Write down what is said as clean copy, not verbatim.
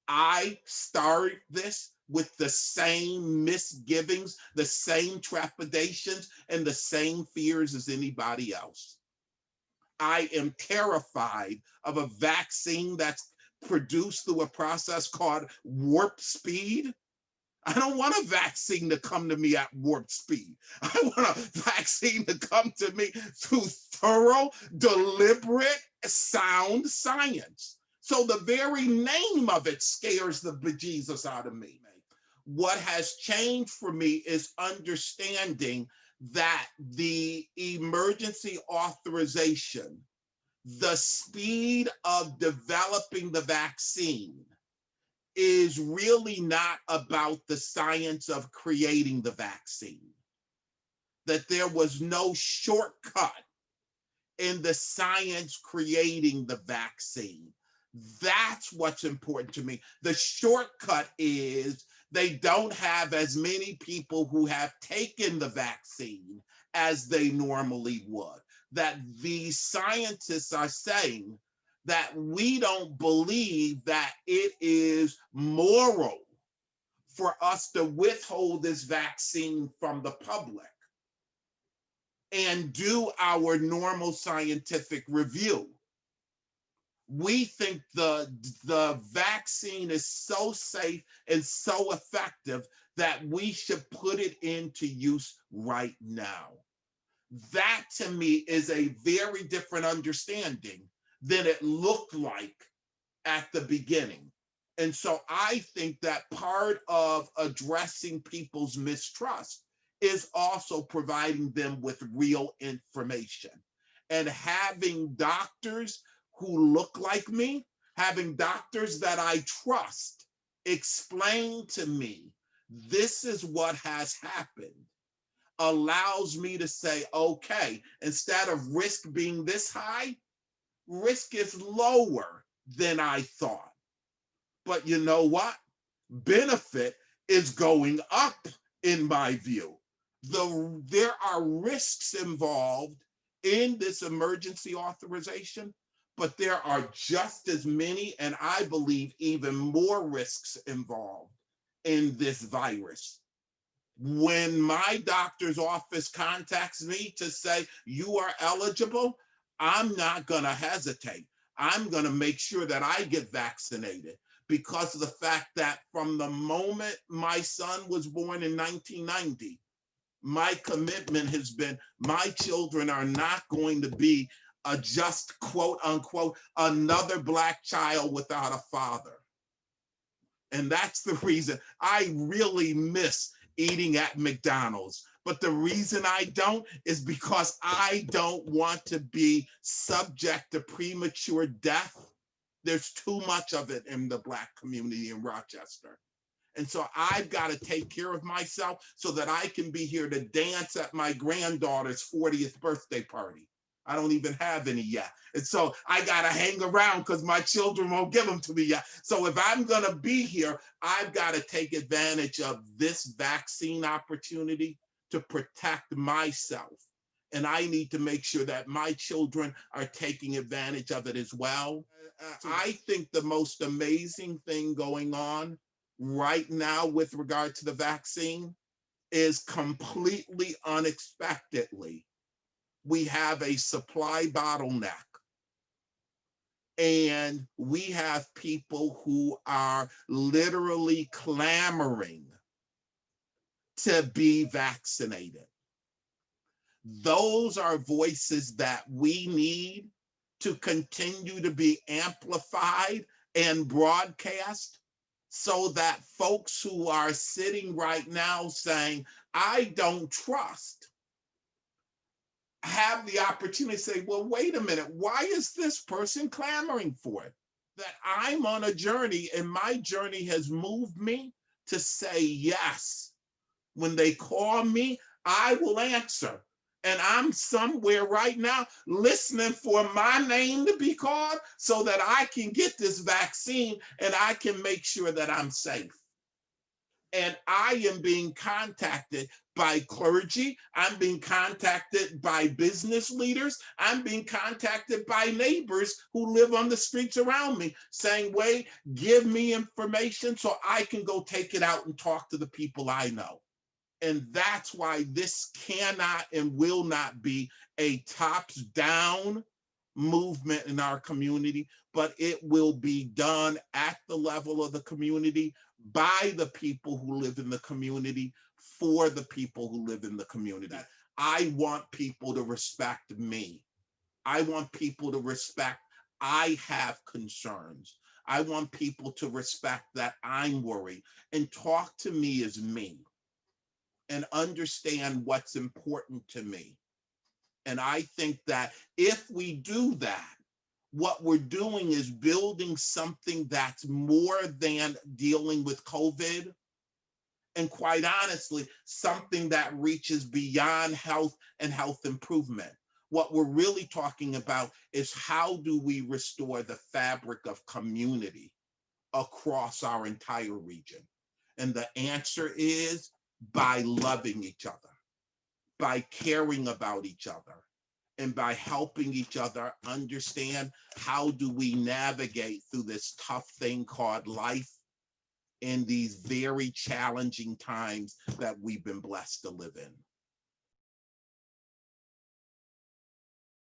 I started this with the same misgivings, the same trepidations, and the same fears as anybody else. I am terrified of a vaccine that's produced through a process called warp speed. I don't want a vaccine to come to me at warp speed. I want a vaccine to come to me through thorough, deliberate, sound science. So the very name of it scares the bejesus out of me. What has changed for me is understanding that the emergency authorization, the speed of developing the vaccine, is really not about the science of creating the vaccine. That there was no shortcut in the science creating the vaccine. That's what's important to me. The shortcut is they don't have as many people who have taken the vaccine as they normally would. That these scientists are saying that we don't believe that it is moral for us to withhold this vaccine from the public and do our normal scientific review. We think the vaccine is so safe and so effective that we should put it into use right now. That to me is a very different understanding than it looked like at the beginning. And so I think that part of addressing people's mistrust is also providing them with real information and having doctors who look like me, having doctors that I trust explain to me this is what has happened, allows me to say, okay, instead of risk being this high, risk is lower than I thought. But you know what? Benefit is going up in my view. There are risks involved in this emergency authorization, but there are just as many, and I believe even more risks involved in this virus. When my doctor's office contacts me to say you are eligible, I'm not going to hesitate. I'm going to make sure that I get vaccinated because of the fact that from the moment my son was born in 1990, my commitment has been my children are not going to be a just quote unquote another Black child without a father. And that's the reason I really miss eating at McDonald's. But the reason I don't is because I don't want to be subject to premature death. There's too much of it in the Black community in Rochester. And so I've got to take care of myself so that I can be here to dance at my granddaughter's 40th birthday party. I don't even have any yet. And so I got to hang around because my children won't give them to me yet. So if I'm going to be here, I've got to take advantage of this vaccine opportunity to protect myself. And I need to make sure that my children are taking advantage of it as well. I think the most amazing thing going on right now with regard to the vaccine is completely unexpectedly, we have a supply bottleneck and we have people who are literally clamoring to be vaccinated. Those are voices that we need to continue to be amplified and broadcast so that folks who are sitting right now saying, I don't trust, have the opportunity to say, well, wait a minute, why is this person clamoring for it? That I'm on a journey and my journey has moved me to say yes. When they call me, I will answer. And I'm somewhere right now listening for my name to be called so that I can get this vaccine and I can make sure that I'm safe. And I am being contacted by clergy. I'm being contacted by business leaders. I'm being contacted by neighbors who live on the streets around me saying, Wade, give me information so I can go take it out and talk to the people I know. And that's why this cannot and will not be a tops down movement in our community, but it will be done at the level of the community by the people who live in the community for the people who live in the community. I want people to respect me. I want people to respect I have concerns. I want people to respect that I'm worried and talk to me as me and understand what's important to me. And I think that if we do that, what we're doing is building something that's more than dealing with COVID. And quite honestly, something that reaches beyond health and health improvement. What we're really talking about is how do we restore the fabric of community across our entire region? And the answer is by loving each other, by caring about each other, and by helping each other understand how do we navigate through this tough thing called life in these very challenging times that we've been blessed to live in.